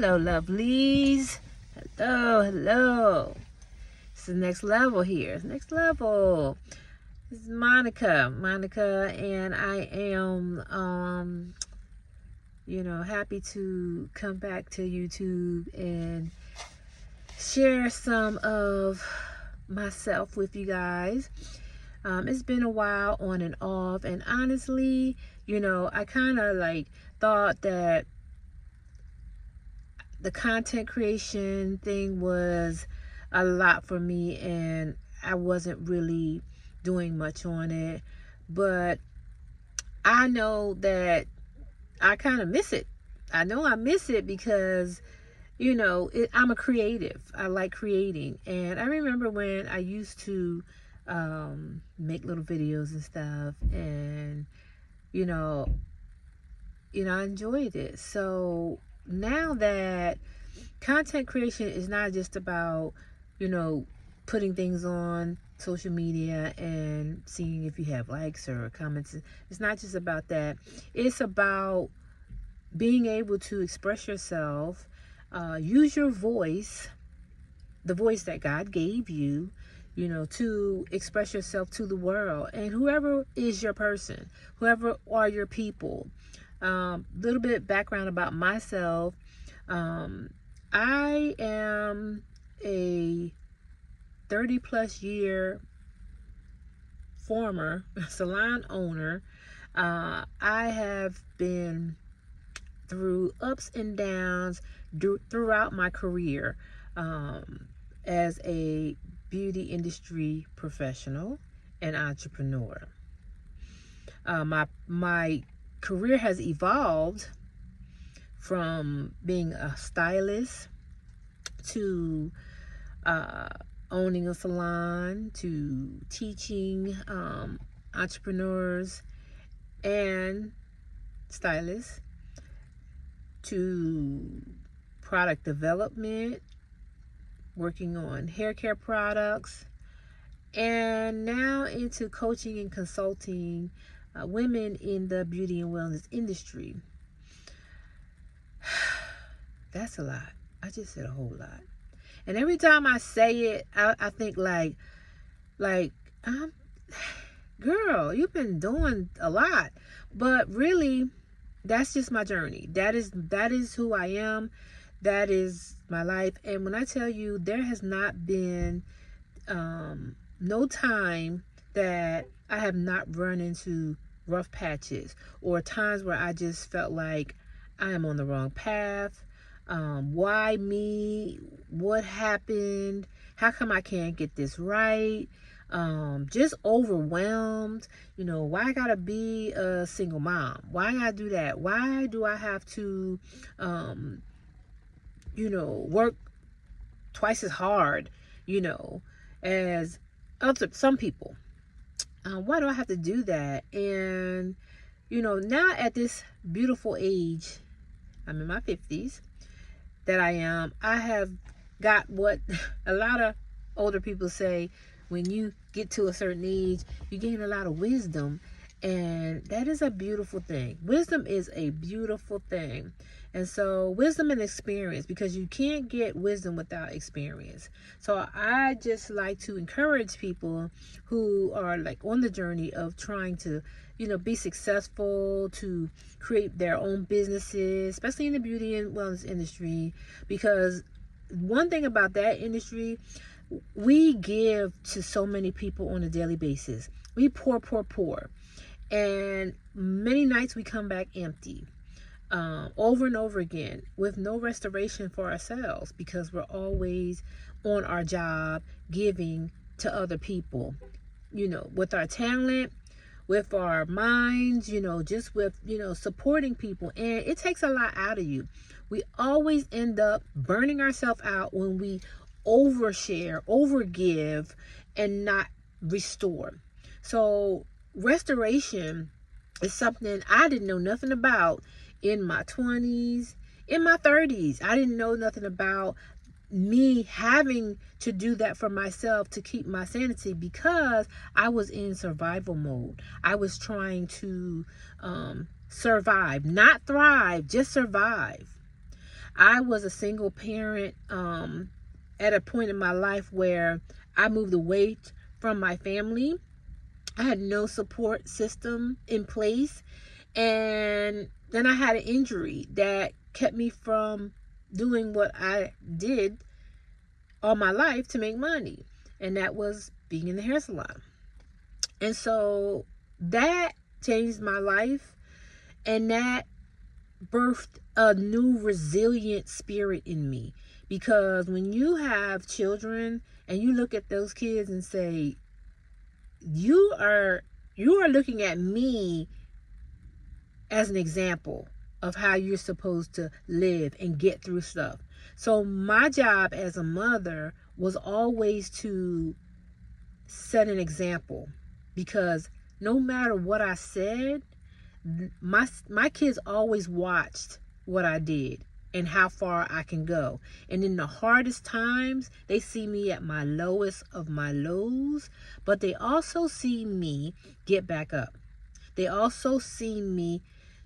Hello, lovelies. Hello. It's the next level here. It's next level. This is Monica. And I am, happy to come back to YouTube and share some of myself with you guys. It's been a while on and off, and honestly, I kind of thought that the content creation thing was a lot for me, and I wasn't really doing much on it. But I know that I kind of miss it. I know I miss it because, I'm a creative. I like creating. And I remember when I used to make little videos and stuff, and, I enjoyed it. So now that content creation is not just about, putting things on social media and seeing if you have likes or comments. It's not just about that. It's about being able to express yourself, use your voice, the voice that God gave you, to express yourself to the world. And whoever is your person, whoever are your people. Little bit background about myself. I am a 30 plus year former salon owner. I have been through ups and downs throughout my career as a beauty industry professional and entrepreneur. My career has evolved from being a stylist to owning a salon, to teaching entrepreneurs and stylists, to product development, working on hair care products, and now into coaching and consulting women in the beauty and wellness industry. That's a lot. I just said a whole lot. And every time I say it, I think girl, you've been doing a lot. But really, that's just my journey. That is who I am. That is my life. And when I tell you, there has not been no time that I have not run into rough patches or times where I just felt like I am on the wrong path. Why me? What happened? How come I can't get this right? Just overwhelmed. Why I gotta be a single mom? Why I gotta do that? Why do I have to, work twice as hard, as some people? Why do I have to do that? And, now at this beautiful age, I'm in my 50s, that I have got what a lot of older people say: when you get to a certain age, you gain a lot of wisdom. And that is a beautiful thing. Wisdom is a beautiful thing. And so wisdom and experience, because you can't get wisdom without experience. So I just like to encourage people who are on the journey of trying to, be successful, to create their own businesses, especially in the beauty and wellness industry. Because one thing about that industry, we give to so many people on a daily basis. We pour. And many nights we come back empty, over and over again, with no restoration for ourselves, because we're always on our job giving to other people, with our talent, with our minds, just with, supporting people. And it takes a lot out of you. We always end up burning ourselves out when we overshare, overgive, and not restore. So restoration is something I didn't know nothing about in my 20s, in my 30s. I didn't know nothing about me having to do that for myself to keep my sanity, because I was in survival mode. I was trying to survive, not thrive, just survive. I was a single parent at a point in my life where I moved away from my family. I had no support system in place. And then I had an injury that kept me from doing what I did all my life to make money. And that was being in the hair salon. And so that changed my life. And that birthed a new resilient spirit in me. Because when you have children and you look at those kids and say, you are looking at me as an example of how you're supposed to live and get through stuff. So my job as a mother was always to set an example, because no matter what I said, my kids always watched what I did and how far I can go. And in the hardest times, they see me at my lowest of my lows, but they also see me get back up. They also see me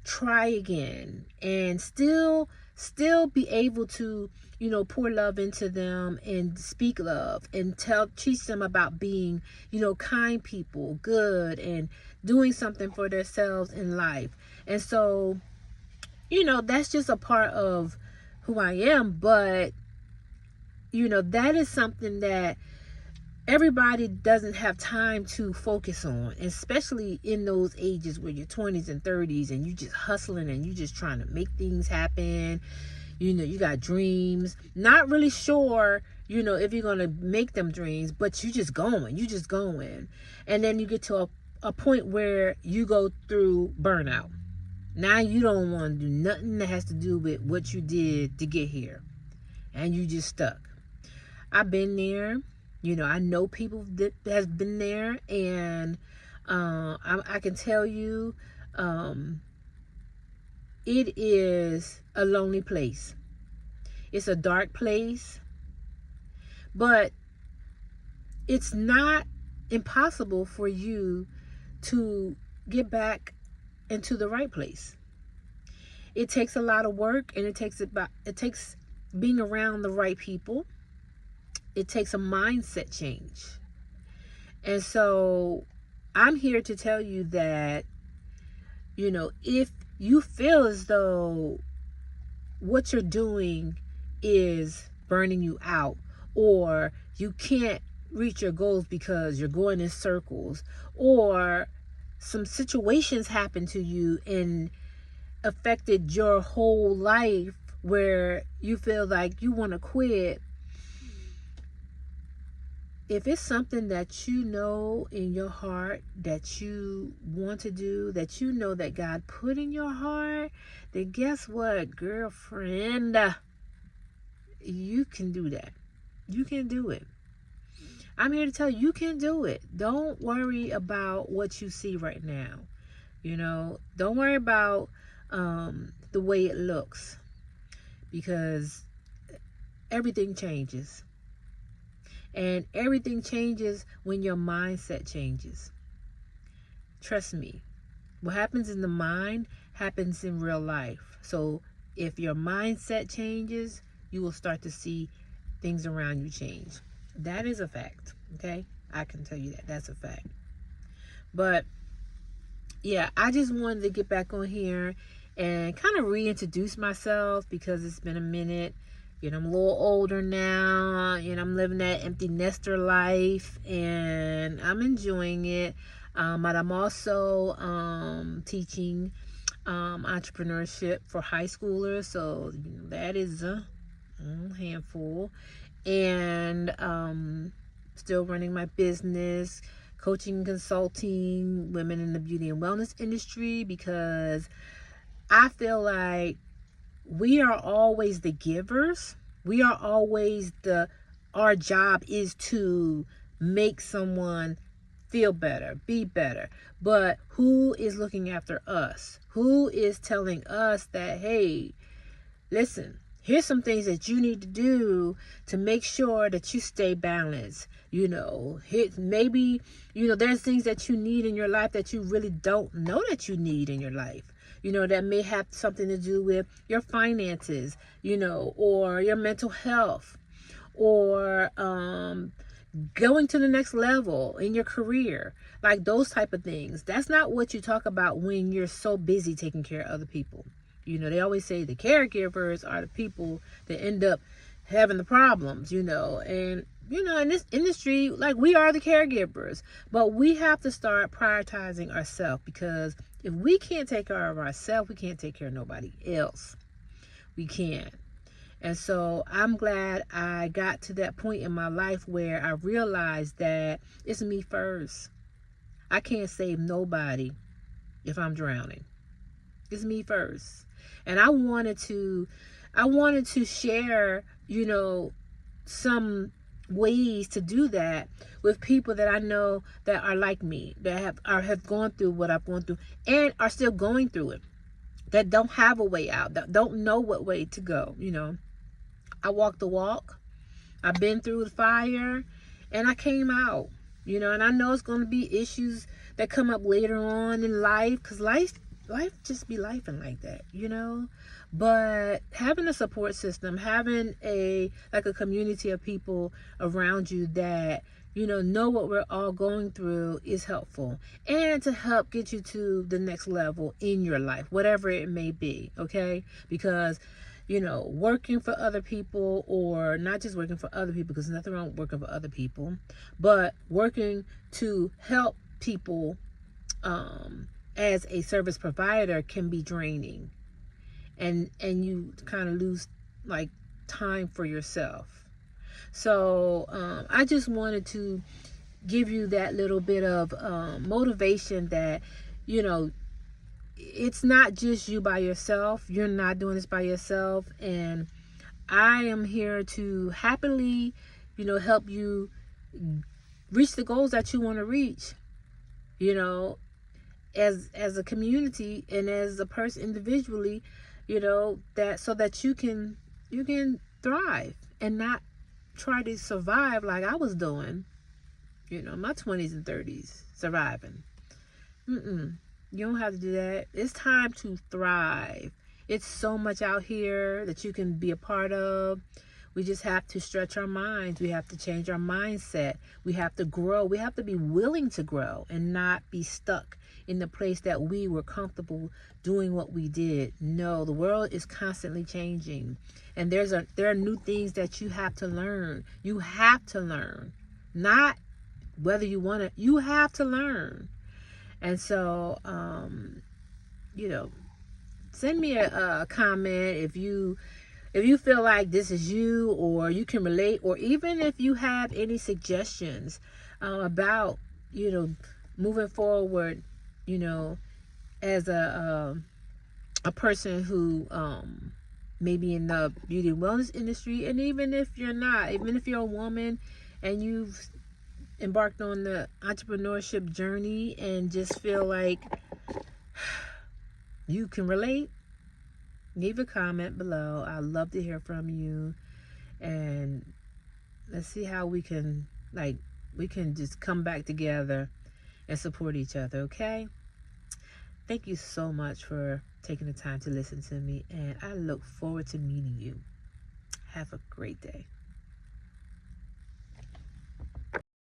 try again and still be able to, pour love into them and speak love and teach them about being, kind people, good, and doing something for themselves in life. And so, that's just a part of who I am. But, that is something that everybody doesn't have time to focus on, especially in those ages where you're 20s and 30s and you just hustling and you just trying to make things happen. You got dreams, not really sure, if you're going to make them dreams, but you just going. And then you get to a point where you go through burnout. Now you don't want to do nothing that has to do with what you did to get here. And you just stuck. I've been there. I know people that has been there, and I can tell you, it is a lonely place. It's a dark place, but it's not impossible for you to get back into the right place. It takes a lot of work, and it takes being around the right people. It takes a mindset change. And so I'm here to tell you that, if you feel as though what you're doing is burning you out, or you can't reach your goals because you're going in circles, or some situations happen to you and affected your whole life where you feel like you want to quit. If it's something that you know in your heart that you want to do, that you know that God put in your heart, then guess what, girlfriend? You can do that. You can do it. I'm here to tell you, you can do it. Don't worry about what you see right now. Don't worry about the way it looks, because everything changes. And everything changes when your mindset changes. Trust me. What happens in the mind happens in real life. So if your mindset changes, you will start to see things around you change. That is a fact. Okay? I can tell you that. That's a fact. But yeah, I just wanted to get back on here and kind of reintroduce myself, because it's been a minute. I'm a little older now. I'm living that empty nester life, and I'm enjoying it. But I'm also teaching entrepreneurship for high schoolers, so that is a handful. And still running my business, coaching and consulting women in the beauty and wellness industry, because I feel like we are always the givers. We are always our job is to make someone feel better, be better. But who is looking after us? Who is telling us that, hey, listen, here's some things that you need to do to make sure that you stay balanced. Maybe, there's things that you need in your life that you really don't know that you need in your life. that may have something to do with your finances, or your mental health, or going to the next level in your career, like those type of things. That's not what you talk about when you're so busy taking care of other people. They always say the caregivers are the people that end up having the problems, and in this industry, like, we are the caregivers, but we have to start prioritizing ourselves, because if we can't take care of ourselves, we can't take care of nobody else. We can't. And so I'm glad I got to that point in my life where I realized that it's me first. I can't save nobody if I'm drowning. It's me first. And I wanted to share, some ways to do that with people that I know that are like me, that have gone through what I've gone through and are still going through it, that don't have a way out, that don't know what way to go. I walked the walk. I've been through the fire, and I came out. And I know it's going to be issues that come up later on in life, because life just be lifing like that, But having a support system, having a community of people around you that know what we're all going through is helpful, and to help get you to the next level in your life, whatever it may be. Okay, because working for other people, or not just working for other people, because there's nothing wrong with working for other people, but working to help people as a service provider can be draining, and you kind of lose like time for yourself. So I just wanted to give you that little bit of motivation that it's not just you by yourself. You're not doing this by yourself, and I am here to happily help you reach the goals that you want to reach, as a community and as a person individually, that so that you can thrive and not try to survive like I was doing, my 20s and 30s, surviving. You don't have to do that. It's time to thrive. It's so much out here that you can be a part of. We just have to stretch our minds. We have to change our mindset. We have to grow. We have to be willing to grow and not be stuck in the place that we were comfortable doing what we did. No, the world is constantly changing, and there are new things that you have to learn. You have to learn, not whether you want to. You have to learn. And so, send me a comment if you feel like this is you, or you can relate, or even if you have any suggestions about moving forward, as a person who maybe in the beauty and wellness industry, and even if you're not, even if you're a woman and you've embarked on the entrepreneurship journey and just feel like you can relate, leave a comment below. I'd love to hear from you, and let's see how we can just come back together and support each other. Okay, thank you so much for taking the time to listen to me, and I look forward to meeting you. Have a great day.